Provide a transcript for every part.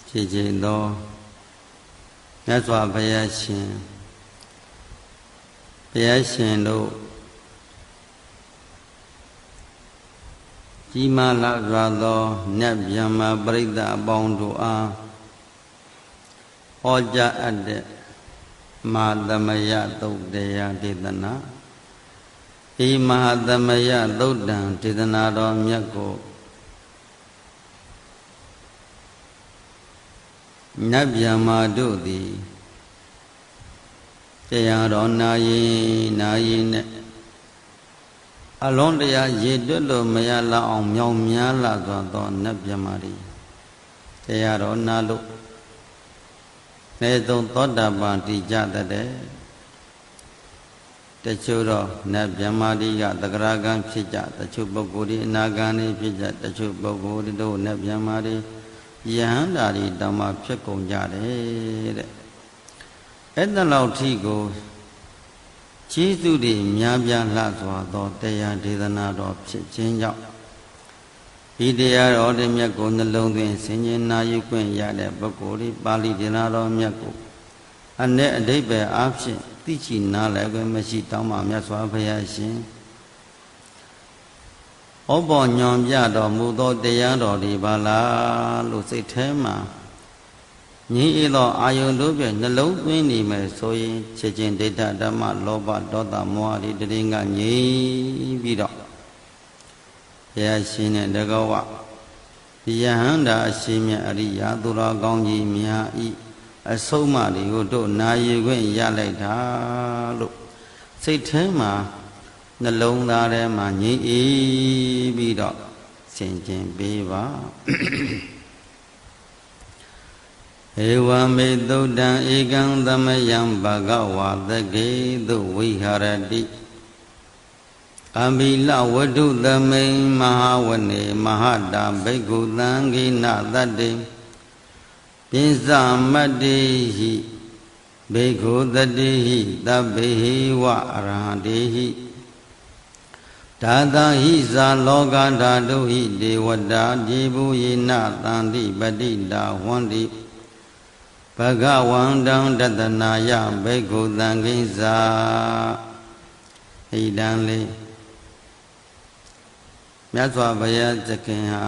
ဖြစ်ခြင်းသောမြတ်စွာဘုရားရှင်တို့ကြီးမားလာစွာသောနတ်ဗျမပရိသတ်အပေါင်းတို့အားဟောကြားအပ်တဲ့မဟာသမယသုတ်တရားဒေသနာဤမဟာသမယသုတ်တံဒေသနာတော်မြတ်ကိုနတ်ဗျမတို့သည်တရားတော်နာရင်နဲ့အလုံးတရားရေတွက်လို့မရလောက်အောင်မြောင်များလာသောနတ်ဗျမတွေတရားတော်နာလို့နေသုံးသောတာပန်တည်ကြတဲ့တချို့တော့နတ်ဗျမတွေကသက္ကရာကံဖြစ်ကြတချို့ပုဂ္ဂိုလ်တွေအနာဂံတွေဖြစ်ကြတချို့ပုဂ္ဂိုလ်တို့နတ်ဗျမတွေယဟန္တာတွေတောင်မှဖြစ်ကုန်ကြတယ်တဲ့အဲ့ဒါလောက်ထိကိုကျေးဇူးတွေများပြားလှစွာသောတရားဒေသနာတော်ဖြစ်ခြင်းကြောင့်ဒီတရားတော်တွေမြတ်ကိုနှလုံးသွင်းဆင်ခြင်နာယူခွင့်ရတဲ့ပုဂ္ဂိုလ်တွေပါဠိဒေသနာတော်မြတ်ကိုအ내အဓိပ္ပာယ်အားဖြင့်သိချနားလည်ခွင့်မရှိတောင်းမှမြတ်စွာဘုရားရှင်ဩဘောညွန်ပြတော်မူသောတရားတော်တွေပါလားလို့စိတ်ထဲမှာညီဤသောအာယုန်တို့ဖြင့်နှလုံးသွင်းနေမယ်ဆိုရင်ချက်ချင်းဒိဋ္ဌဓမ္မလောဘဒေါသမောဟတွေတရင်ကငြိမ်းပြီးတော့ဘုရားရှင်နဲ့တကောဝယဟန္တာအရှင်မြတ်အရိယာသူတော်ကောင်းကြီးများဤအဆုံးအမတွေကိုတို့နာယူခွင့်ရလိုက်တာလို့စိတ်ထဲမှာနှလုံးသားထဲမှာငြိမ်းအေးပြီးတော့ဆင်ခြင်ပေးပါဧဝမေသုတ်တံဧကံသမယံဘဂဝါသကေသုဝိဟာရတိအဘိလဝတ္ထုသမိန်မဟာဝနေမဟာတာဘိက္ခုသံဃိနသတ္တေပိစမတ္တိဟိဘိက္ခုတတိဟိသဗ္ဗေဟိဝအရဟတေဟိဒါသဟိဇာလောကဓာတုဟိဒေဝတာဒီဘူယေနသန္တိပတိတာဝန္တိဘဂဝန္တံတတနာယဘိက္ခုသံဃိဇာဣဒံလေးမြတ်စွာဘုရားသခင်ဟာ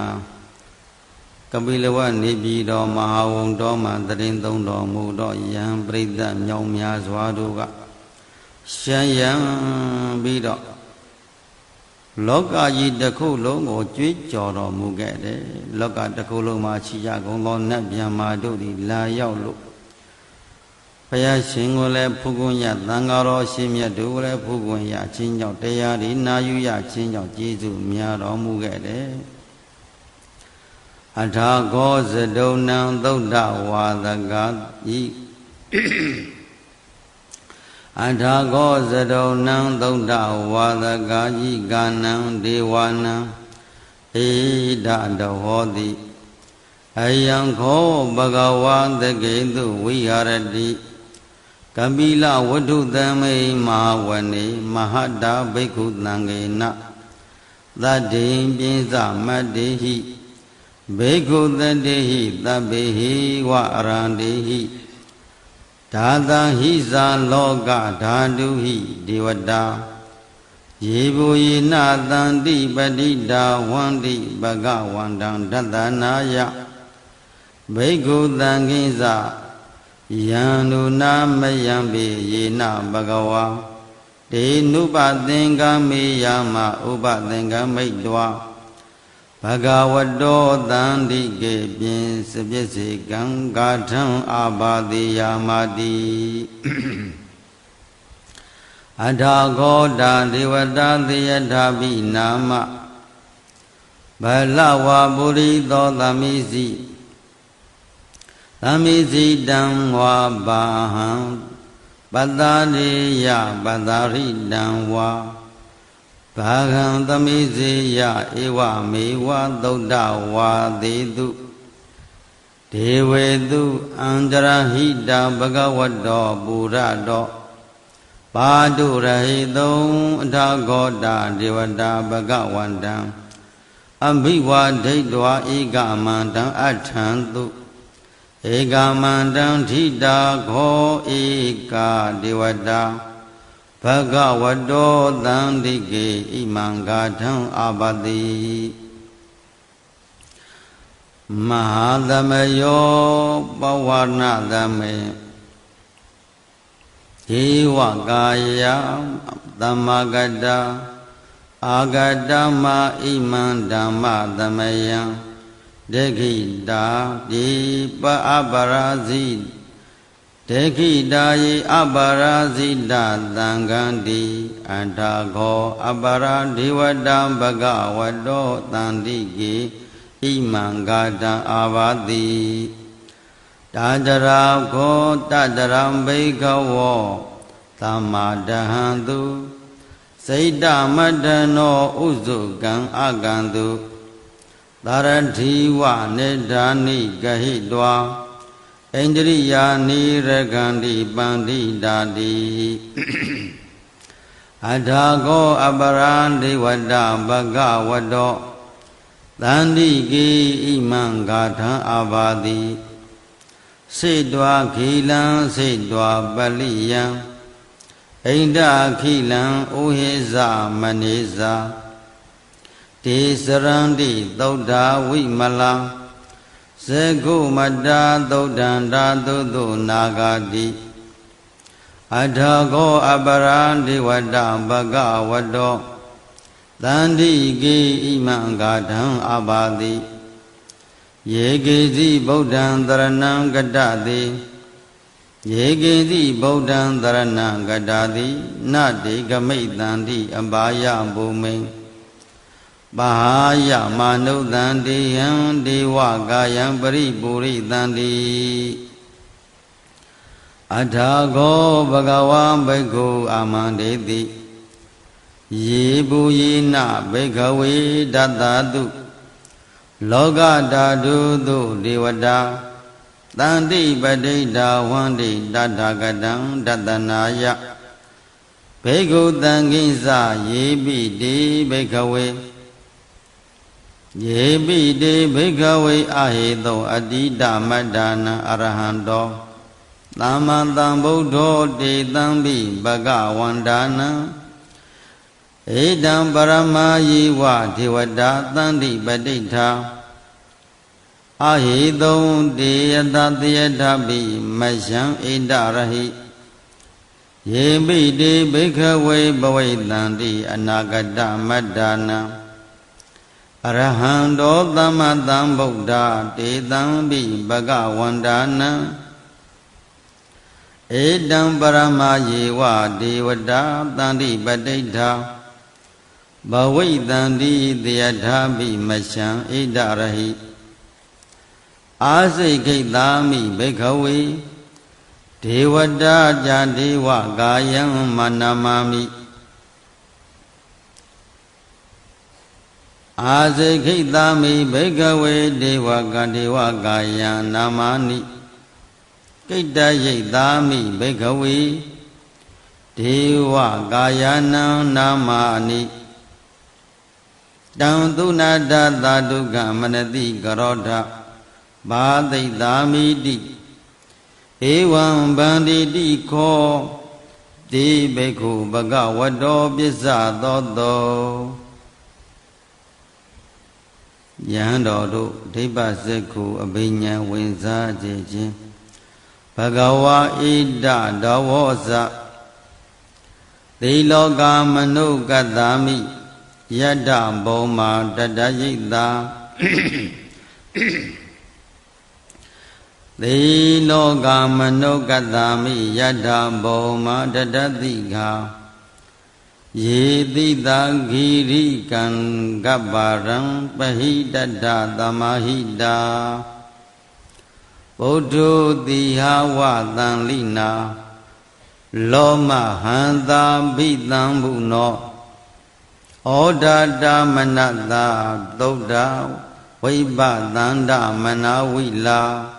ကပိလဝနေပြည်တော်မဟာဝုံတော်မှာတရင်သုံးတော်မူတော့ယံပရိသတ်မြောင်များစွာတို့ကရှမ်းရံပြီးတော့လောကကြီးတစ်ခုလုံးကိုကြွေးကြော်တော်မူခဲ့တယ်လောကတစ်ခုလုံးမှာရှိကြကုန်သောနတ်ဗျမတို့သည်လာရောက်လို့ဘုရားရှင်ကိုလည်းဖူးခွင့်ရသံဃာတော်ရှင်မြတ်တို့ကိုလည်းဖူးခွင့်ရခြင်းကြောင့်တရားဒီနာယူရခြင်းကြောင့်ကျေးဇူးများတော်မူခဲ့တယ်အထာဂောဇဒုံနံသုဒ္ဓဝါဒကဤအထာဂောဇဒုံနံသုဒ္ဓဝါဒကာယိကာနံဒေဝနံဧဒတဟောတိအယံခောဘဂဝါသကေတုဝိဟာရတိကပိလဝတ္ထုသမိမဟာဝနေမဟာတာဘိက္ခုသံဃေနသတ္တိပိစမတ္တိဟိဘိက္ခုတတေဟိသဗ္ဗေဟိဝအရန္တေဟိဒါသဟိဇာလောကဓာတုဟိဒေဝတာယေဘူယေနသန္တိပတိတာဝန္တိဘဂဝန္တံဒတနာယဘိက္ခုသံဃိဇယံနုနာမယံပေယေနဘဂဝါဒေနုပသင်္ကမေယမဥပသင်္ကမိတ်တောဘဂဝတောသန္တိကေပြင်စပစ္စေကံကာထံအာဘာတိယာမတိအထာဂောတာဒေဝတာသေယထာပိနာမဘလဝပုရိသောသမိစီတံဝါဘာဟံပတ္တာရိယပတ္တာရိတံဝါဘာဂံသမိစေယဧဝမေဝသုဒ္ဓဝါသေတုဒေဝေတုအန္တရဟိတာဘဂဝတောပုရတောပါတုရဟိတုံအထာဂောတာဒေဝတာဘဂဝန္တံအဘိဝါဒိဋ္ဌဝါဧကမန္တံအထံတု Ekamandang thita kho eka devata Bhagavato dandike imangathang abadi Mahadamayo pavanadame Hivakaya dhammagada Agadama imandama dhamayang Dekhita dipa abarazi Dekhita ye abarazi da dangandi Antagho abaradivada bhagavato dandiki Imangada avadi Tadara ko tadaram bhikavo Tamadahantu Saita madano uzugang agantu Taradhiwa nedani gahidwa Indriya niragandi bandidadi Adhago abarandi vada bhagavato Dandiki imangatha avadi Sidwa khilang sidwa baliyang Inda khilang uheza maneza Tisarandi Dauda Vimala Segu Madda Daudanda Dudu Nagadi Adhago Abarandi Vada Bhagavato Dandiki Imangadam Abadi Yegezi Bodhan Dharanam Gadadi Yegezi Bodhan Dharanam Gadadi Nadi Gamitandi Abaya Bhumi Bahaya Manu Dandi Yang Dewa Yang Paripuri Dandi Adhago Bhagavan Bhikkhu Amandeti Yebu Yena Bhikkhave Dattadu Loka Dadu Devada Dandi Padita Vandi Dattagadam Dattanaya Bhikkhu Tanginsa Yebi De Bhikkhave Yebi de bhikkhave aheto adita madana arahando Tamantang buddho te tambi bhagavandana Edam parama yiva devada tandi paditha Aheto te yatatiyatapi masyan edarahi Yebi de bhikkhave bhavaitanti anagata madana Arahando Dhammatam Buddha Te Tambi Bhagavandana Edam Parama Yeva Devada Tandi Paditha Bhavaitanti Deyathapi Masyan Edarahi Asikitami Bhikkhave Devada Jadeva Gayam Manamami Asikitami Bhikkhave Devaka Gaya Namani Kitayitami Bhikkhave Deva Gaya Namani Tantuna Daduka Manati Karodha Bhaditami Di Evam Banditi Ko Di Bhikkhu Bhagavato Pisa Toto Yando Deba Seku Abinya Winza Jejin Bhagava Ida Davosa Diloka Manu Gadami Yada Boma Dadayita Diloka Manu Gadami Yada Boma Dadadika Yedita Giri Kan Gabarang Pahidada Damahida Bodho Dihawa Tanlina Loma Hanta Bidambuno Odada Manada Doda Viba Danda Manawila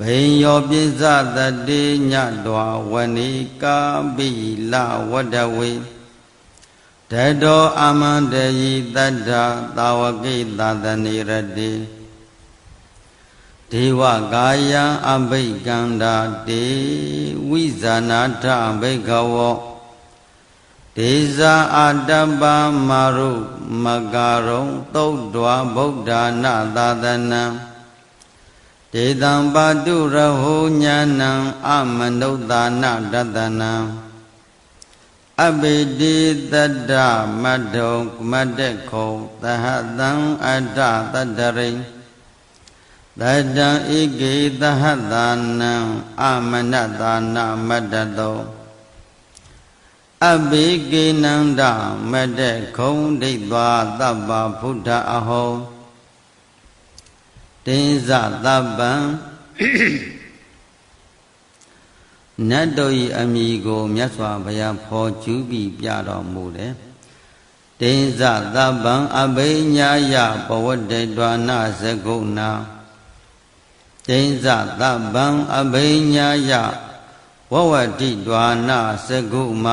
Penyo Pisa Tade Nyadwa Wanika Bila Wadawe Tado Amandayi Tada Tawaki Tadanirade ဒေဝကာယံအဘိကန္တာတေဝိဇာနာထဘိကဝောဒေဇာအတ္တပမာရုမကာရုံသုတ်တွာဗုဒ္ဓနာသာသနံဒေတံပါတုရဟောညာဏံအမနုဿာနတတနံအဘိတိတတ္တမတ္ထုံမတ္တခောသဟတံအတ္တတတ္တရိတတံဧကေသဟတာနံအမနတာနာမတ္တတောအဘိကေနန္ဒမတ္တခုံဒိဋ္ဌာသဗ္ဗဗုဒ္ဓအဟောတင်းဇသဗ္ဗံနတ်တို့၏အမိကိုမြတ်စွာဘုရားဖော်ကျူးပြီးပြတော်မူတယ်တင်းဇသဗ္ဗံအဘိညာယဘဝတ္တေတွာနာဇဂုဏတင်းဇသဗ္ဗံအဘိညာယဝဝတိတွာနာဇဂုမ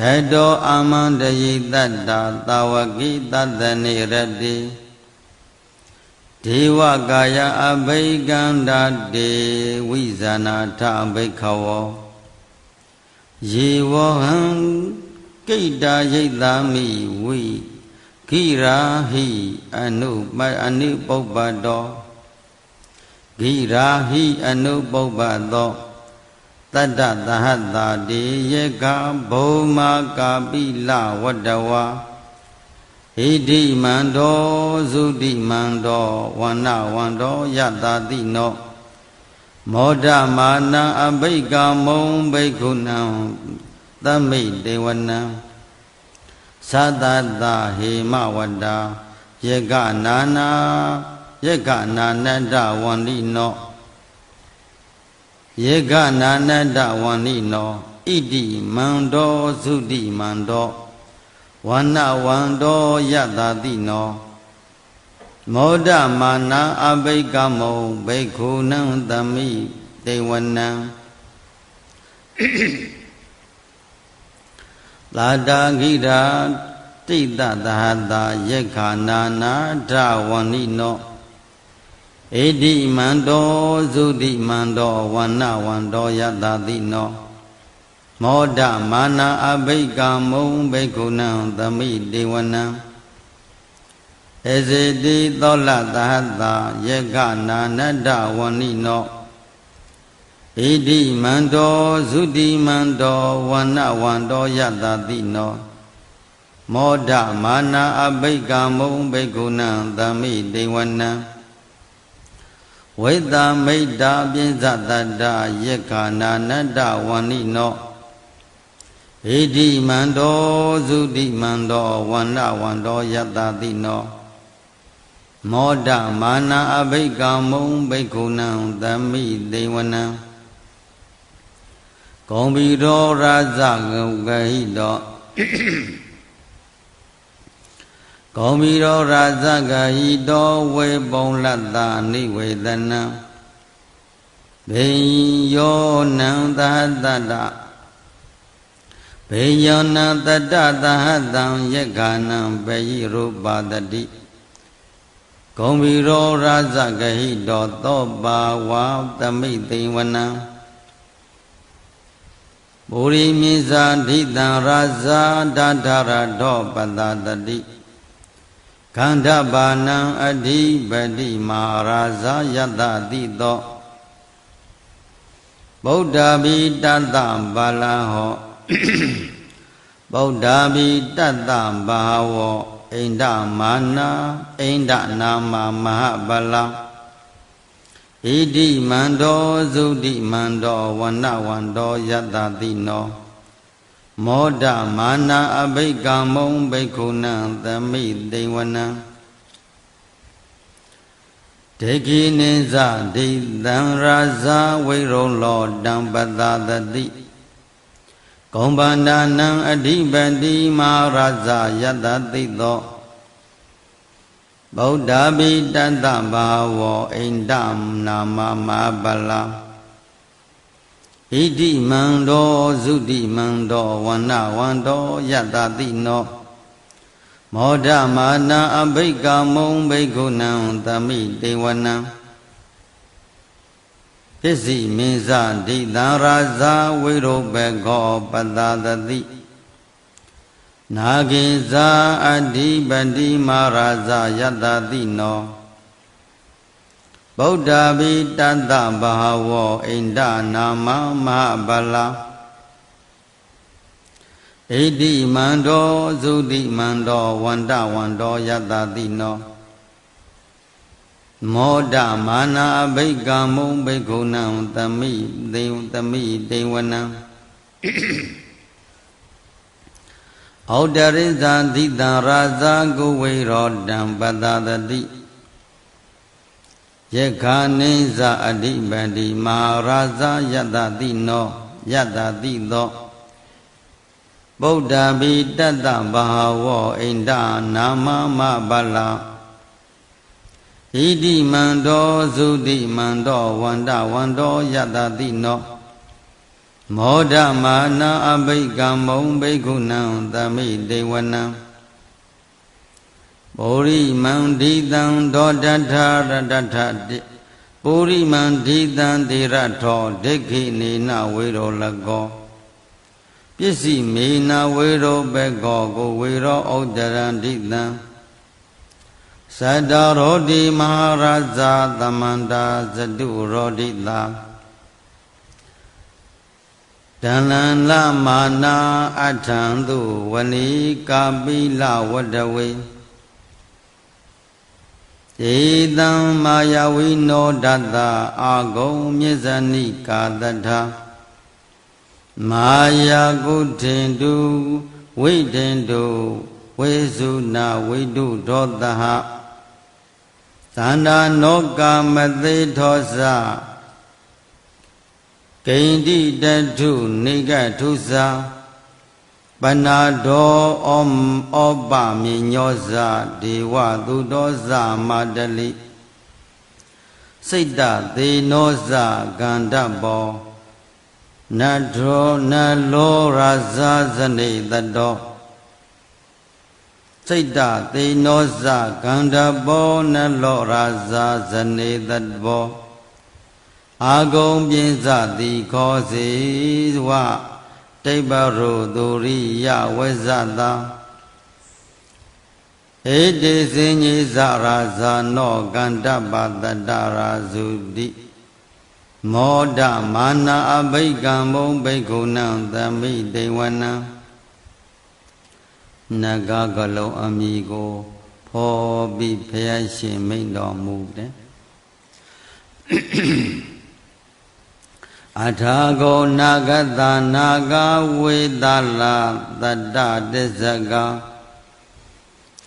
ဓတောအာမန္တယိတတ္တာသာဝကိတတ္တနေရတိဒေဝကာယအဘိကန္တာတေဝိဇာနာထဘိခဝောယေဝဟံကိတ္တာယိတ္တာမိဝိခိရာဟိအနုပုပ္ပတောခိရာဟိအနုပုပ္ပတောတတ္တသဟတာတေယေကဘုမာကာပိလဝတ္တဝါဣတိမန္တောသုတိမန္တောဝန္နဝန္တောယတာတိနောမောဒမာနံအဘိကာမုံဘိက္ခုနံသမိတေဝနံသတ္တတဟေမဝတ္တာယေကနာနတဝန္တိနောယေကနာနတဝန္တိနောဣတိမန္တောသုတိမန္တောဝန္နဝန္တောယတာတိနောမောဒမာနံအဘိကမောဘိက္ခုနံသမိတေဝနံလာတာဂိရာတိတသဟတာယေခာနာနာထဝန္တိနောဣတိမန္တောသုတိမန္တောဝန္နဝန္တောယတာတိနောမောဒမာနံအဘိကမုံဘိက္ခုနံသမိတေဝနံဧစေတိသောလသဟတာယေကနာနတဝန္တိနောဣတိမန္တောသုတိမန္တောဝန္နဝန္တောယတာတိနောမောဒမာနံအဘိကမုံဘိက္ခုနံသမိတေဝနံဝိတမိတ်တာပိဇတတ္တယေကနာနတဝန္တိနောဣတိမန္တောသုတိမန္တောဝန္နဝန္တောယတာတိနောမောဒမာနံအဘိကမုံဘိက္ခုနံသမိတေဝနံဂုံဘီရောရာဇဂုဂဟိတောဂုံဘီရောရာဇဂဟိတောဝေပုံလတ္တနိဝေဒနံဘေယောနံသဟတတဘေယောနံတတ္တသဟတံယေခာနံဘေယိရူပတတိဂုံဘီရောရာဇဂဟိတောသောပါဝါသမိသိဝနံဘူရိမိဇာဓိတံရာဇာဒဓရတောပတတတိခန္ဓဘာနံအဓိပတိမာရာဇာယတတိတောဗုဒ္ဓဘိတတ္တဘာလဟောဗုဒ္ဓဘိတတ္တဘာဝောအိန္ဒမာနာအိန္ဒနာမမဟာဗလံဣတိမန္တောသုတိမန္တောဝန္နဝန္တောယတတိနောမောဒမာနံအဘိကမုံဘိက္ခုနံသမိတေဝနံဒေကိနိဇဒိတံရာဇဝိရုံလောတံပတတတိဂုံဗန္ဒနံအဓိပတိမာရာဇယတတိသောဗုဒ္ဓဘိတတ္တဘာဝောအိန္ဒနာမမဗလံဣတိမန္တောသုတိမန္တောဝန္နဝန္တောယတတိနောမောဒမာနံအဘိကမုံဘိက္ခုနံသမိတေဝနံ ပစ္စည်းမင်းစဒိသံရာဇာဝိရုပခောပတသတိနာဂိဇာအဓိပတိမာရာဇာယတတိနောဗုဒ္ဓဘိတတ္တဘာဝောအိန္ဒနာမမဟာဗလာဣတိမန္တောသုတိမန္တောဝန္တဝန္တောယတတိနောမောဒမာနာအဘိကမုံဘိက္ခုနံသမိတေဝနံဩတရိဇာသီတံရာဇာကုဝေရောတံပတသတိယက္ခာနိဇာအဓိပတိမဟာရာဇာယတတိနောယတတိသောဗုဒ္ဓဘိတတ္တဘာဝောအိန္ဒနာမမဗလာဣတိမန္တောသုတိမန္တောဝန္တဝန္တောယတတိနောမောဒမာနာအဘိကမုံဘိက္ခုနံသမိတေဝနံပုရိမန္တိတံဒောတထရတထတိပုရိမန္တိတံတိရထောဒိဋ္ဌိနေနဝေရောလကောပစ္စည်းမေနဝေရောဘကောကိုဝေရောဩတရန္တိတံသတ္တရောတိမဟာရဇာသမန္တာဇတုရောတိတာတဏ္ဍလမာနာအထံသူဝနိကာပိလဝတ္တဝေဧတံမာယဝိနောဒတ္တအာဂုံမြေဇဏိကာတထမာယာကုထေတုဝိတေတုဝေစုနာဝိတုဒောတဟသန္တာနောကာမသေထောဇဂိန္တိတထုနေကထုဇာပနာဒောဩပမြညောဇဒေဝသူတောဇမတလိစိတ်တသေနောဇကန္တဘောနထောနလောရာဇဇနေတတောစိတ်တသေနောဇကန္တဘောနလောရာဇဇနေတတောအာဂုံပြင်းစသည်ခောစေဝတိပရောသူရိယဝေဇတာဧတေစဉ္ညေဇရာဇာနောကန္တပတတရာဇုတိမောဒမာနာအဘိကမုံဘိက္ခုနံသမိတေဝနံနဂကလုံးအမိကိုဖော်ပြီးဘုရားရှင်မိန့်တော်မူတယ်အထာဂောနာဂတနာဂဝေတလာတတ္တတစ္ဆက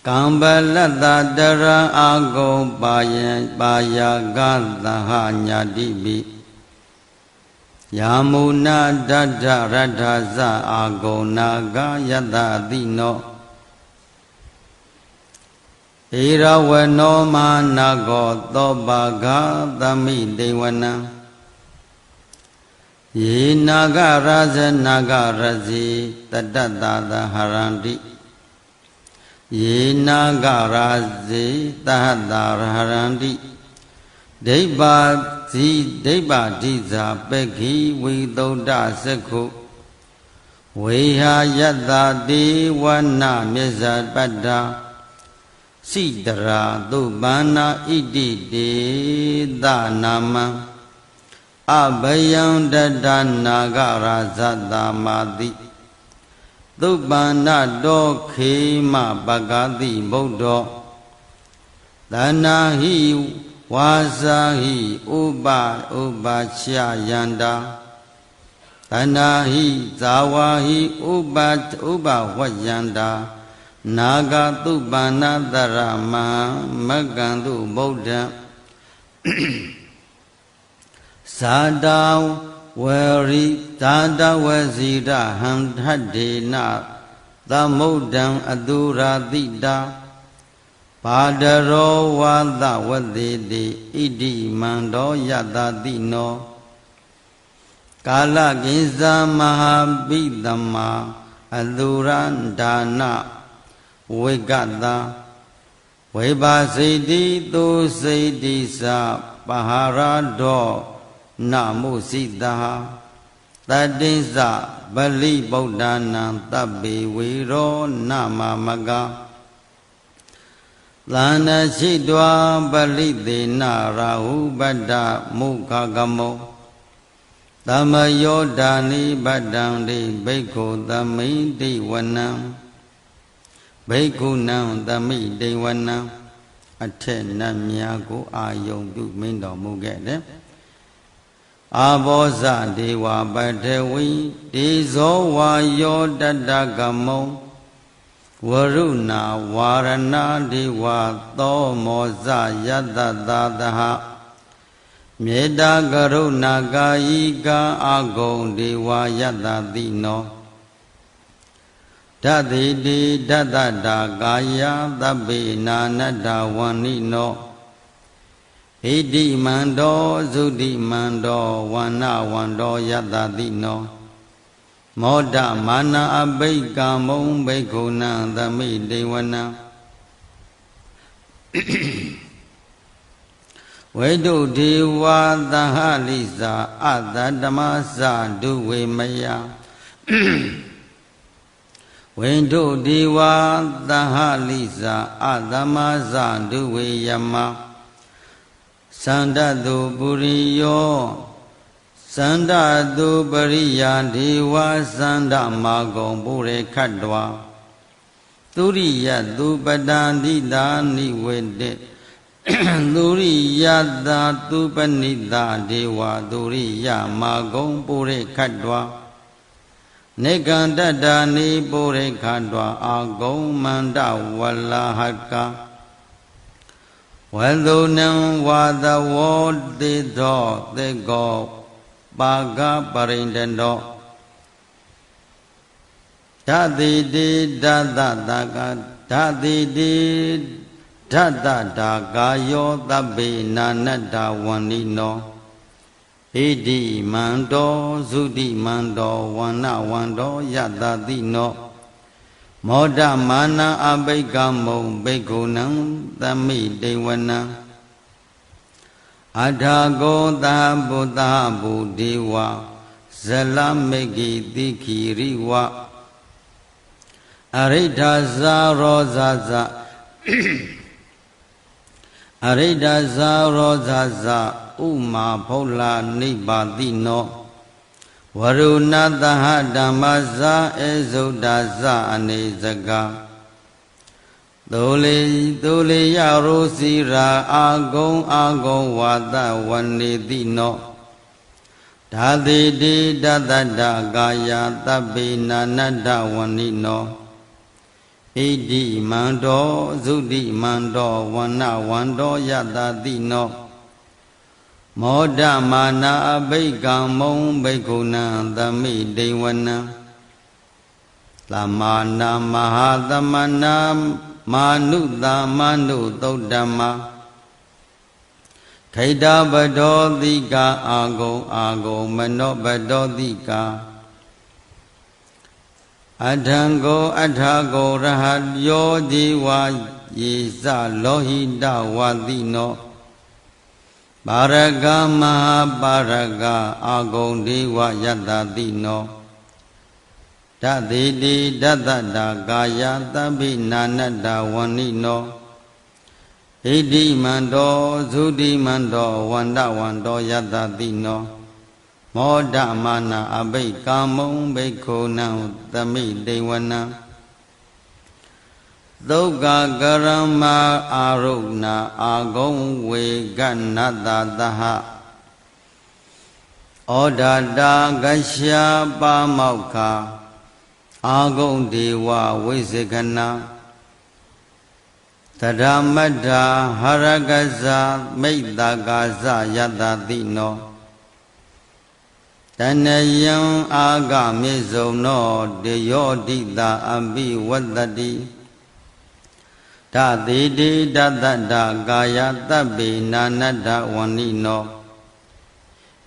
ကံပလတ္တတရံအာဂုံပါယာကသဟညာတိပိယာမုနာတတ္ထရထဇအာဂုံနာဂယတတိနောဧရဝနောမာနာဂောသောပါဂသမိတေဝနံယေနာဂရဇနာဂရဇိတတ္တတာသဟရန္တိယေနာဂရဇိတဟတ္တာရဟရန္တိဒိဗ္ဗဇိဒိဗ္ဗဓိဇာပက္ခိဝိသုဒ္ဓစက္ခုဝေဟာယတ္တတေဝနာမြစ္ဆပတ္တာစိတရာသုပန္နာဣတိတေသနာမံအဘယံတတနာဂရာဇတမာတိသုပန္နတောခေမပဂတိဗုဒ္ဓောသနာဟိဝါစာဟိဥပချယန္တာသနာဟိဇာဝဟိဥပဝယန္တာနာဂသုပန္နတရမမကံတုဗုဒ္ဓံဇာတာဝရိဇာတဝစီရဟံထဒေနသမုဒ္ဒံအတုရာတိတာပါဒရောဝါသဝတိတိဣတိမန္တောယတတိနောကာလကိဉ္စမဟာပိတမအတုရန္ဒာနဝိကတဝိပါစိတိသူစိတိသပဟာရဒော na mô si ta ta tinh sa bali Buddha nam tabbi vi ro nama maga lana chi twa bali te na rahu bada mukha gamo Tama yodani badang di bhikkhu tami di wanam bhikkhu nam tami di wanam အထက်နတ်များကိုအာယုံပြုမင်းတော်မူခဲ့တယ်အာဘောဇဒေဝပထေဝီဒေဇောဝါယောတတကမောဝရုဏဝါရဏဒေဝသောမောဇယတ္တသာသဟမေတ္တာကရုဏာကာယိကာအဂုံဒေဝယတ္တတိနောဓာတိတိဓတ္တတာကာယသဗ္ဗေနာနတ္တဝန္နိနောဣတိမန္တောသုတိမန္တောဝန္နဝန္တောယတ္တတိနောမောဒမာနအဘိကမုံဘိက္ခုနံသမိတေဝနံဝိတုဒေဝသဟလိစာအတဓမ္မသဒုဝေမယဝိတုဒေဝသဟလိစာအသမသဒုဝေယမသန္တတုပုရိယောသန္တတုပရိယာဒေဝသန္တမာဂုံပုရေခတ္တဝသုရိယတုပတံတိတာနိဝေတေသုရိယတာတုပနိတာဒေဝသုရိယမာဂုံပုရေခတ္တဝနေကန္တတာနိပုရိခတ္တဝအာဂုံမန္တဝလဟကဝသုနံဝါသဝောတိသောသေကောပါကပရိန္တတောဓာတိတိဓာတတကဓာတိတိဓာတတာကာယောသဗ္ဗေနာနတ္တဝန္နိနောဣတိမန္တောသုတိမန္တောဝန္နဝန္တောယတ္တတိနောမောဒမာနအဘိကမုံဘိက္ခုနံသမိတေဝနံအထာကောသဗုဒ္ဓဗုဒေဝဇလမေကိတိခိရိဝအရိဋ္ဌဇာရောဇဇအရိဋ္ဌဇာရောဇဇဥမာဖုလနိဗ္ဗာတိနောဝရုဏသဟဓမ္မဇာဧဇုဒ္ဒဇအနေစကသုလေယရောစီရာအာဂုံဝါဒဝနေတိနောဓာတိတိဓတ္တတကာယသဗ္ဗေနာနတ္တဝန္နိနောဣတိမန္တောသုတိမန္တောဝန္နဝန္တောယတ္တတိနောမောဒမာနာအဘိကမုံဘိက္ခုနံသမိတေဝနံသမနာမဟာသမနာမာနုသမနုသုတ်တမခိတပဒောတိကာအာဂုံမနောပဒောတိကာအထံကိုအထာကိုရဟယောဒီဝါယေသလောဟိတဝါတိနောပါရကမဟာပါရကအာဂုံဒေဝယတ္တတိနောဓာတိတိဓတ္တတာကာယသဗ္ဗိနာနတ္တဝန္နိနောဣတိမန္တောသုတိမန္တောဝန္တဝန္တောယတ္တတိနောမောဒမာနအဘိကာမုံဘိက္ခုနံသမိတေဝနံသုက္ကကရမအာရုဏအာဂုံဝေကနတ္တသဟဩဒတာကရှာပါမောက္ခအာဂုံဒေဝဝိစေခဏသရမတ္ထာဟရကဇာမိတ်တကာဇယတ္တတိနောတဏယံအာဂမေဇုံနောတေယောတိတာအပိဝတ္တတိဓာတိတိဓတ္တတာကာယသဗ္ဗေနာနတ္တဝန္နိနော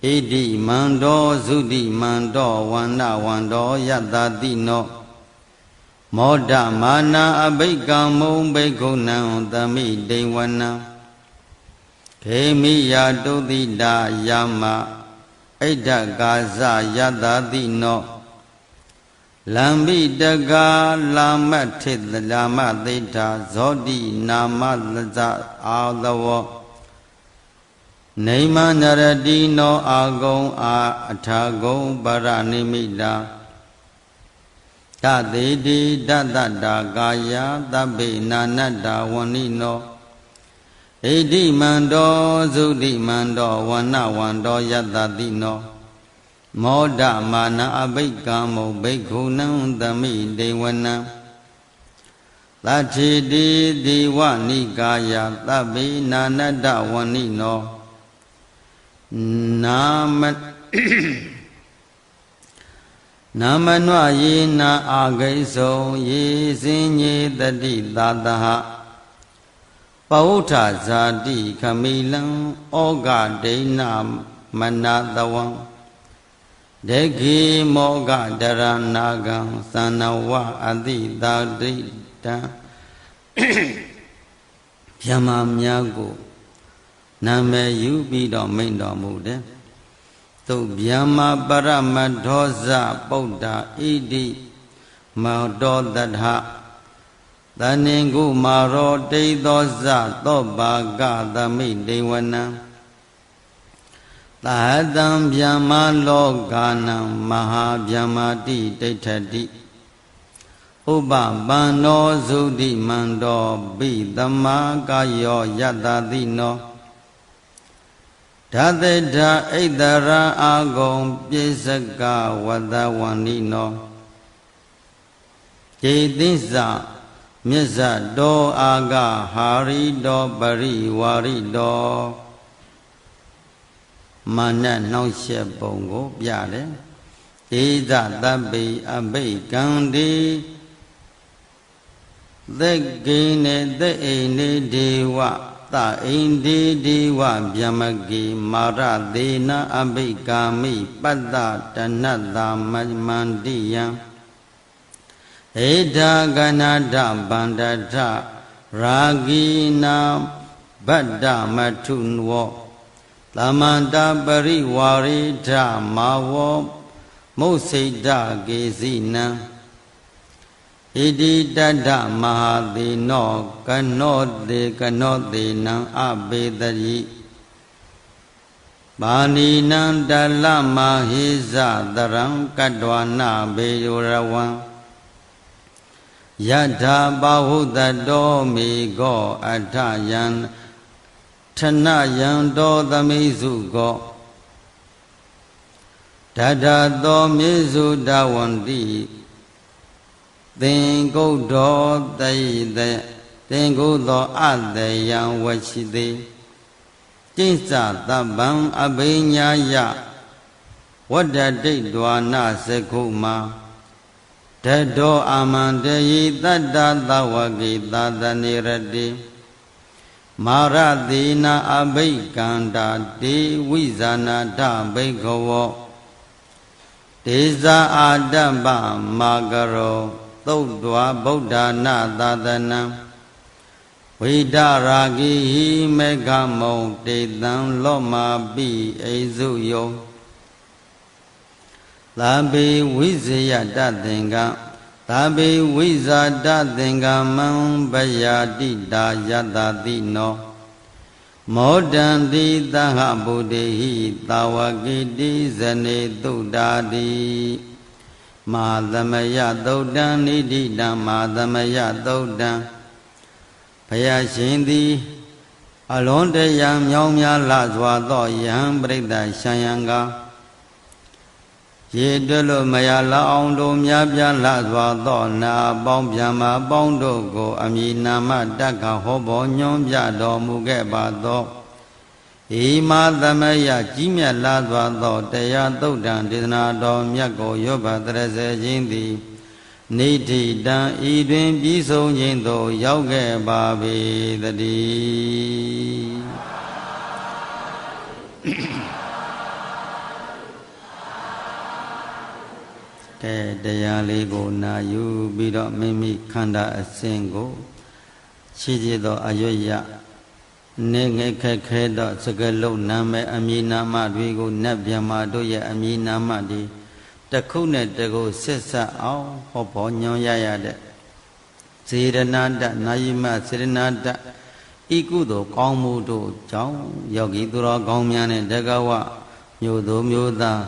ဣတိမန္တောသုတိမန္တောဝန္နဝန္တောယတ္တတိနောမောဒမာနာအဘိကမုံဘိက္ခုနံသမိတေဝနံခေမိယာတုတိတာယမ ဣဒ္ဓကာဇယတတိနောလံပိတကာလာမထေတလာမသိတာဇောတိနာမလဇအာသဝနေမနရတိနောအာဂုံအာအထာဂုံပရနိမိတာတသေတိတတ္တာကာယသဗ္ဗေနာနတ္တဝဏိနောဣတိမန္တောသုတိမန္တောဝဏဝန္တောယတတိနောမောဒမာနအဘိက္ခမုဘိက္ခုနံသမိဒေဝနံသတိတိဒီဝနိကာယသဗ္ဗေနာနတ္တဝဏိနောနာမနွယေနာအာဂိသောယေစင်ညေတတိသာတဟပဝုဋ္ဌဇာတိခမိလံဩဃဒိဏမနာတဝံဒေခိမောဃဒရဏဂံသန္နဝအတိတာတိတံဗျမများကိုနာမည်ယူပြီးတော့မိန့်တော်မူတယ်သုဗျမပရမဒောဇပုဒ္ဓဣတိမောတောတထသနင်္ကုမာရောတိသောဇသောပါကသမိဒေဝနံသာတံဗျမလောကနံမဟာဗျမတိဒိဋ္ဌတိဥပပန္နောသုတိမန္တောဘိသမာကာယောယတတိနောဓာတေဓာဣတရာအာဂုံပိစကဝတဝန္နိနောကျေသိစ္စာမြစ္ဆတောအာဂဟာရိတောပရိဝါရိတောမာနနှောင့်ယှက်ပုံကိုပြတယ်ဧသတပ္ပိအဘိကံတိသက်ကိနေသက်အိနေဒေဝသအိန္ဒေဒေဝဗျမကေမာရသေနအဘိကာမိပတ္တတဏတ္တမမန္တိယံဧဒါကနာဒဗန္တထရာဂိနာဗတ္တမထုနဝသမန္တပရိဝါရိထမာဝမုစိတ္တကေစီနံဣတိတတ္တမဟာသေနောကနောသေနံအဘေတရိပါဏိနံတလမဟိဇတရံကတ္တဝနာဘေယောရဝံယထာဘာဟုတတောမေကောအထယံထနယံတောသမိစုကောဒဒသောမေစုဒဝန္တိသင်္ကုတ်တော်တိတေသင်္ကုတ်သောအတေယံဝရှိတိကိစ္စတဗ္ဗံအဘိညာယဝတ္တတိဒွာနသကုမာဓတောအာမန္တယိတတ္တသဝကိသာသနေရတိမာရသေနာအဘိကန္တာတေဝိဇာနာတဘိခဝောဒေဇာအာတပ္ပမာကရောသုတ်တွာဗုဒ္ဓနာသာသနံဝိဒရာဂိဟိမေဃမုံတေတံလောမာပိအိစုယောသာဘေဝိဇယတသင်္ကသာဘေဝိဇာတသင်္ကမံဗယာတိတာယတတိနောမောဒံတိသဟဗုဒ္ဓေဟိသာဝကိတိဇနေတုဒ္ဓာတိမာသမယသုတ်တံနိတိတံမာသမယသုတ်တံဘုရားရှင်သည်အလွန်တရာမြောင်းများလှစွာသောယဟန်ပရိသတ်ရှံယံကရေတွက်လို့မရလောက်အောင်တို့များပြားလှစွာသောနာပေါင်းဗျမပေါင်းတို့ကိုအမည်နာမတက္ကဟောပေါ်ညွှန်ပြတော်မူခဲ့ပါသောဣမာသမယကြီးမြတ်လာစွာသောတရားသုတ်တံဒေသနာတော်မြတ်ကိုရောဘတရစေခြင်းသည်နိဋ္ဌိတံဤတွင်ပြီးဆုံးခြင်းသို့ရောက်ခဲ့ပါပေတည်းကဲတရားလေးကိုနာယူပြီးတော့မိမိခန္ဓာအစဉ်ကိုရှိသေးသောအရွတ်ရ နေငယ်ခက်ခဲသောစကလုံးနာမည်အမည်နာမတွေကိုနတ်ဗျမတို့ရဲ့အမည်နာမတွေတစ်ခုနဲ့တစ်ခုဆက်ဆက်အောင်ဟောပေါ်ညွှန်ရရတဲ့စေရနာတနာယိမစေရနာတဤကုသိုလ်ကောင်းမှုတို့ကြောင့်ယောဂီသူတော်ကောင်းများနဲ့တက္ကဝမြို့သူမြို့သား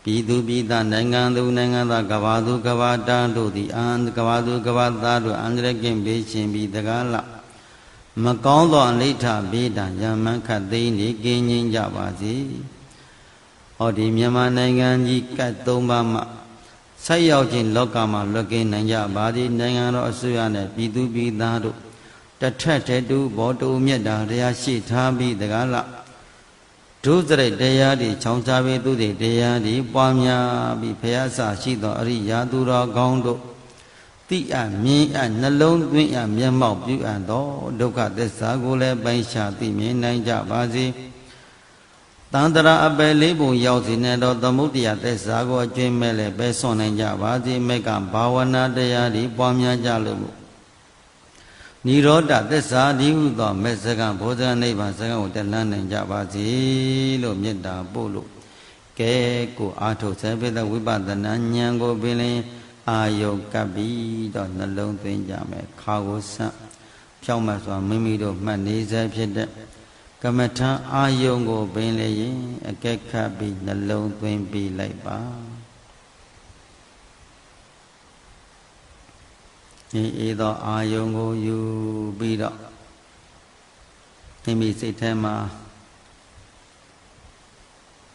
ပြည်သူပြည်သားနိုင်ငံသူနိုင်ငံသားကဘာသူကဘာတာတို့သည်ကဘာသူကဘာသားတို့အန္တရာယ်ကင်းဘေးရှင်ပြီးတကားလမကောင်းသောအနိဋ္ဌဘေးဒဏ်ရမန်းခတ်သိမ်းနေကင်းငြိမ်းကြပါစေ။ဟောဒီမြန်မာနိုင်ငံကြီးကတ်၃ပါးမှဆက်ရောက်ခြင်းလောကမှာလွတ်ကင်းနိုင်ကြပါသည်နိုင်ငံတော်အစိုးရနဲ့ပြည်သူပြည်သားတို့တထက်တဲ့တူဘောတူမြတ်တာတရားရှိထားပြီးတကားလဒုစရိုက်တရားတွေချောင်းချပြီးသူတွေတရားတွေပွားများပြီးဖျားဆရှိသောအရိယာသူတော်ကောင်းတို့တိအမြင်အနှလုံးသွင်းအမျက်မှောက်ပြုအပ်သောဒုက္ခသစ္စာကိုလည်းပိုင်ရှာသိမြင်နိုင်ကြပါစေတန်တရာအပယ်လေးပုံရောက်စီနေတော့သမုဒ္ဒရာသစ္စာကိုအကျဉ်းမဲ့လည်းပဲဆွနိုင်ကြပါစေမေကဘာဝနာတရားတွေပွားများကြလို့နိရောဓသစ္စာဒီဟုသောမေစကံဘောဇနိဗ္ဗာန်စကံကိုတက်လှမ်းနိုင်ကြပါစေလို့မေတ္တာပို့လို့ကဲကိုအာထုဆေပိသဝိပဿနာဉာဏ်ကိုပင်လင်အာယုကပ်ပြီးတော့နှလုံးသွင်းကြမယ်ခါကိုဆန့်ဖြောင်းမှစွာမိမိတို့မှတ်နေစေဖြစ်တဲ့ကမ္မထံအာယုကိုပင်လေရင်အကဲခတ်ပြီးနှလုံးသွင်းပြီးလိုက်ပါဒီသောအာယုကိုယူပြီးတော့မိမိစိတ်ထဲမှာ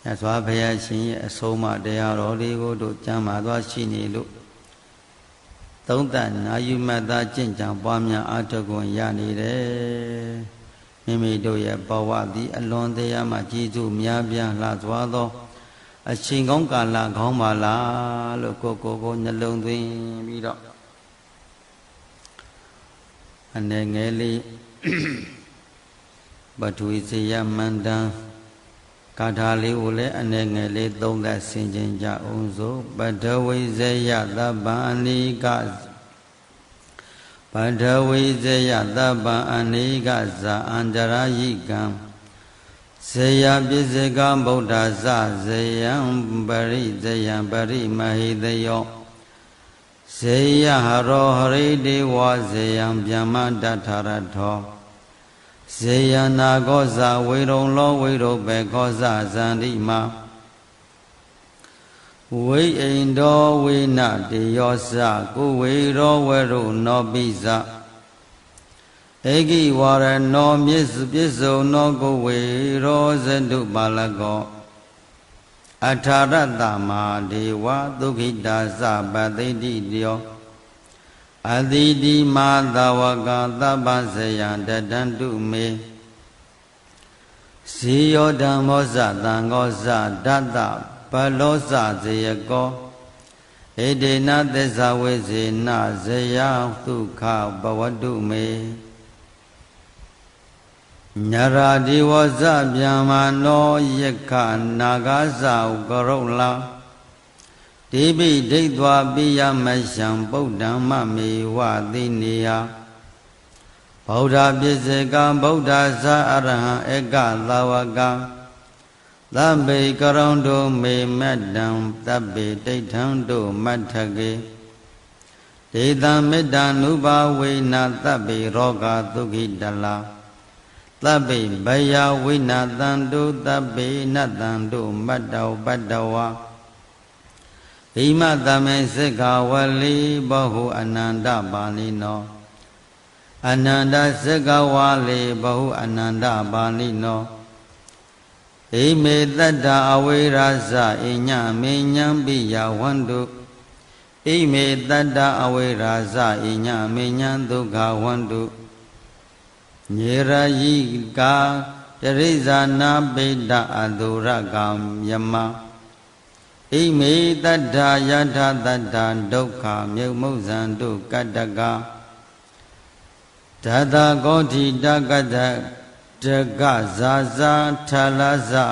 ရသော်ဘုရားရှင်ရဲ့အဆုံးအမတရားတော်လေးကိုတို့ကျမ်းမာသွားရှိနေလို့သုံးသပ်နာယူမှတ်သားကျင့်ကြံပွားများအားထုတ်ခွင့်ရနေတယ်မိမိတို့ရဲ့ဘဝသည်အလွန်တရားမှကျေးဇူးများပြားလှစွာသောအချိန်ကောင်းကာလကောင်းပါလားလို့ကိုနှလုံးသွင်းပြီးတော့အနေငယ်လေးပထဝီဇေယမန္တံကာထာလေးကိုလည်းအနေငယ်လေးသုံးသပ်ဆင်ခြင်ကြအောင်စို့ပထဝီဇေယသဗ္ဗအနိကပထဝီဇေယသဗ္ဗအနိကဇာအန္တရာယိကံဇေယပစ္စကံဗုဒ္ဓဇဇေယံပရိဇေယံပရိမဟိတယောဇေယဟရောဟရိဒေဝဇေယံဗျမတထရထောဇေယနာကောဇဝေရုံလောဝေရုပေကောဇဇန္တိမဝိအိန္ဒောဝိနတေယောဇကုဝေရောဝရုနောပိဇဧကိဝရနောမြစ္စုံနောကုဝေရောဇတုပါလကောအထာရတ္တမဒေဝဒုက္ခိတာသပတိတိတယောအတိတိမာသဝကသဗ္ဗဇယံတတံတုမေဇေယောဓမ္မောဇသံဃောဇဒတ္တဘလောဇဇေယကောဣဒေနသစ္စာဝေဇေနဇယဒုက္ခဘဝတုမေညရာဒီဝဇဗျာမနောယက္ခနာဂဇာကရုလာတိပိဒိဋ္ဌဝပိယမရှံဗုဒ္ဓံမမေဝသိနေယဗုဒ္ဓပစ္စေကံဗုဒ္ဓဇာအရဟံဧကသာဝကသဗ္ဗေကရုံတို့မေမတ္တံသဗ္ဗေဒိဋ္ဌံတို့မထကေဒေသမေတ္တ ानु ဘာဝေနသဗ္ဗေရောဂဒုက္ခိတလာသဗ္ဗေဘယဝိနတံတုသဗ္ဗေနတံတုမတ္တောပတ္တဝါဣမတမေစက္ခဝလိဘဟုအနန္တပါဠိနောအနန္တစက္ခဝါလိဘဟုအနန္တပါဠိနောဣမေတတ္တအဝိရာဇဣညမေညံပိယဝန္တုဣမေတတ္တအဝိရာဇဣညမေညံဒုက္ခဝန္တုညေရယိကာတရိဇာနာပိတ္တအတုရကံယမဣမေတတ္ထာယထာတတ္ထာဒုက္ခမြုပ်မုဇ္ဇံတုကတ္တကဓာတကောဋိတကတ္တတကဇာဇာထလဇာ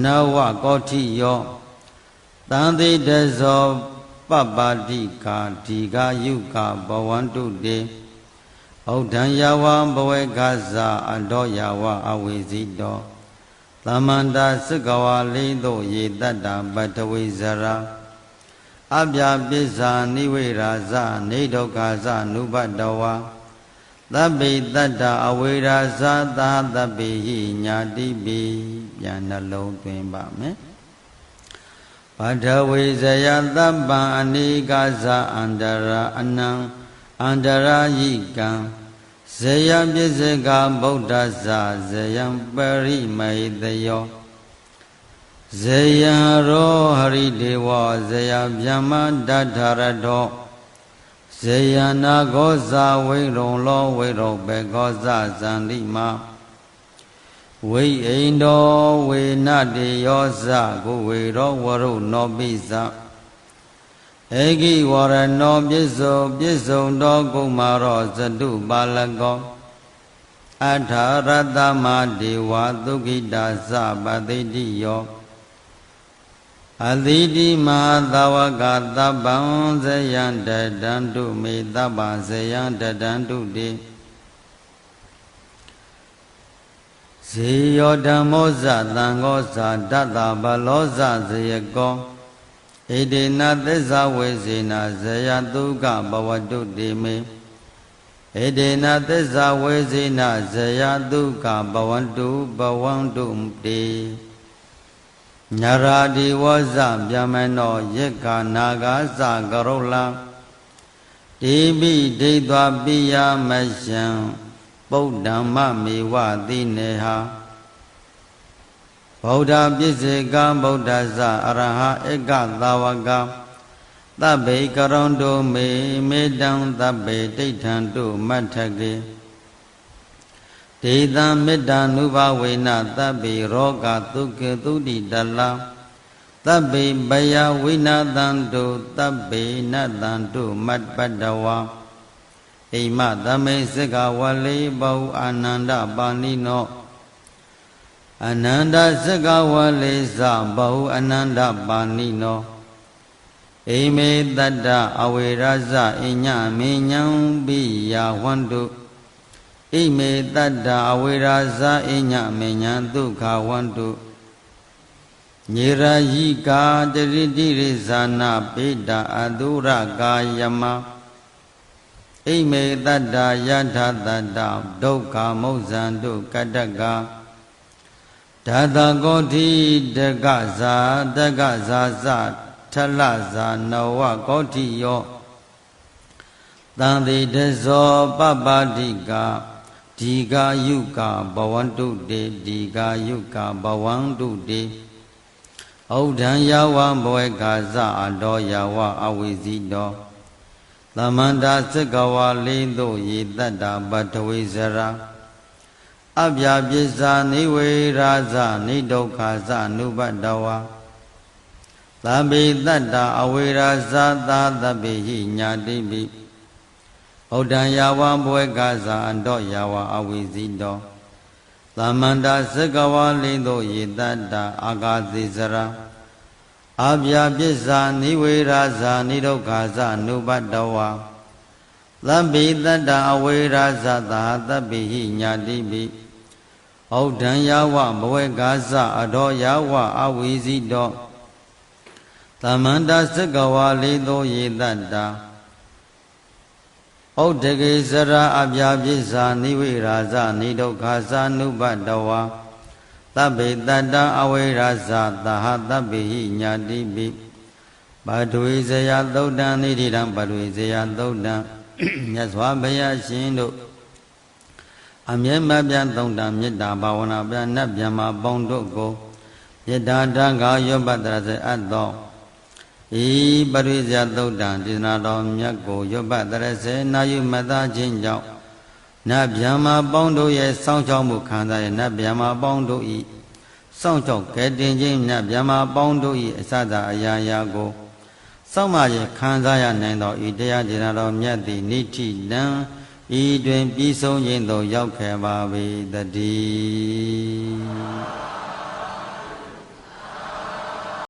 နဝကောဋိယောတံတိတဇောပပ္ပတိကာဒီဃယုကဘဝန္တုတေ ဩဒံယဝဘဝေကဇာအတောယဝအဝိဇိတောသမန္တာစကဝါလေးတို့ရေတတ္တာပတဝိဇရာအပြာပစ္စာနိဝေရာဇနေဒုက္ခဇနုပတဝါသဗ္ဗေတတ္တအဝေရာဇသာသဗ္ဗေဟိညာတိပိပြန်နှလုံးသွင်းပါမယ်ပထဝီဇယသဗ္ဗံအနိကာဇအန္တရာအနံအန္တရာယိကံဇယပစ္စကဗုဒ္ဓဇဇယံပရိမေတယောဇယံရောဟရိဒေဝဇယဗျမ္မတထရတောဇယနာဂောဇဝိရုံလောဝိရုဘေဂောဇဇန္တိမဝိအိန္ဒောဝေနတေယောဇကိုဝေရောဝရုနောပိဇဧကိဝရနောပစ္စုံတော်ကုမာရောဇတုပါလကောအထာရတမဒေဝသုခိတာဇပတိတိယောအသီတိမဟာသဝကသဗ္ဗံဇယံတတံတုမေသဗ္ဗဇယံတတံတုတိဇေယောဓမ္မောဇသံဃောဇတတ္တဗလောဇဇယကောဣတိနသစ္စာဝေစေနဇယတုကဘဝတုတိမေဣတိနသစ္စာဝေစေနဇယတုကဘဝန္တုတိနရာဒီဝဇဗျမနောယက္ခနာဂဇကရုလံတိပိဒိဋ္ဌပိယမရှံပုဒ္ဓမ္မမေဝတိနေဟာဗုဒ္ဓပစ္စေကဗုဒ္ဓဇအရဟဧကသာဝကသဗ္ဗေကရုံတုမေတံသဗ္ဗေတိဋ္ဌံတုမထကေဒေသံမေတ္တာနုဘဝေနသဗ္ဗေရောဂသုခေသုတိတလံသဗ္ဗေဘယဝိနာသံတုသဗ္ဗေနတံတုမတ္ပတ္တဝါအိမသမေစကဝလေဘောအာနန္ဒပါဏိနောအနန္တစကဝလေသဘောအနန္တပါဏိနောအိမေတတ္တအဝေရဇအညမေညံပိယဝန္တုဣမေတတ္တအဝေရာဇအညမေညံဒုက္ခဝန္တုညေရယိကာတရိတိရိဇာနာပိတာအတုရကာယမဣမေတတ္တယထာတတ္တဒုက္ခမုဇ္ဇန္တုကတ္တကဓာတကောတိတကဇာတကဇာဇထလဇာနဝကောတိယောတံတိတဇောပပတိကဒီဃာယုကဘဝန္တုတေဒီဃာယုကဘဝန္တုတေဩဒံယဝဘဝေကဇအတောယဝအဝိဇိတောသမန္တာစကဝါလေးတို့ရေတတ္တာပထဝီဇရာအပြာပစ္စာနိဝေရာဇနိဒုက္ခဇနုပတ္တဝါသဗ္ဗေတတ္တာအဝေရာဇသာသဗ္ဗေဟိညာတိပိဩဒံယဝဘဝေကဇအတောယဝအဝိဇိတောသမန္တာစကဝါလေးတို့ရေတတ္တာအာဂတိဇရာအပြာပစ္စာနိဝေရာဇနိဒုက္ခဇနုပတ္တဝါသဗ္ဗေတတ္တအဝေရာဇသာသဗ္ဗေဟိညာတိပိဩဒံယဝဘဝေကဇအတောယဝအဝိဇိတောသမန္တာစကဝါလေးတို့ရေတတ္တာဩဒကေစရာအပြာပစ္စာနိဝေရာဇနိဒုက္ခဇနုပတ္တဝါသဗ္ဗေတတ္တအဝေရာဇသာသဗ္ဗေဟိညာတိပိပထဝီဇယသုတ်တံနိဋ္ဌိတံပထဝီဇယသုတ်တံမြတ်စွာဘုရားရှင်တို့အမြဲမပြတ်သုံးတံမေတ္တာဘာဝနာပြနတ်ဗျမပေါင်းတို့ကိုမေတ္တာတံခါယောပတ္တရစေအပ်သောဤပရိဇယသုတ်တံဒေသနာတော်မြတ်ကိုယောပတ္တရစေနာယုမတခြင်းကြောင့်နတ်ဗျမပေါင်းတို့ရဲ့စောင့်ရှောက်မှုခံစားရနတ်ဗျမပေါင်းတို့ဤစောင့်ရှောက်ကဲတင်ခြင်းနတ်ဗျမပေါင်းတို့ဤအစသာအရာရာကိုစောင့်မှရခံစားရနိုင်သောဤတရားဒေသနာတော်မြတ်သည်နိဋ္ဌိတံဤတွင်ပြီးဆုံးခြင်းသို့ရောက်ခဲ့ပါ၏တည်း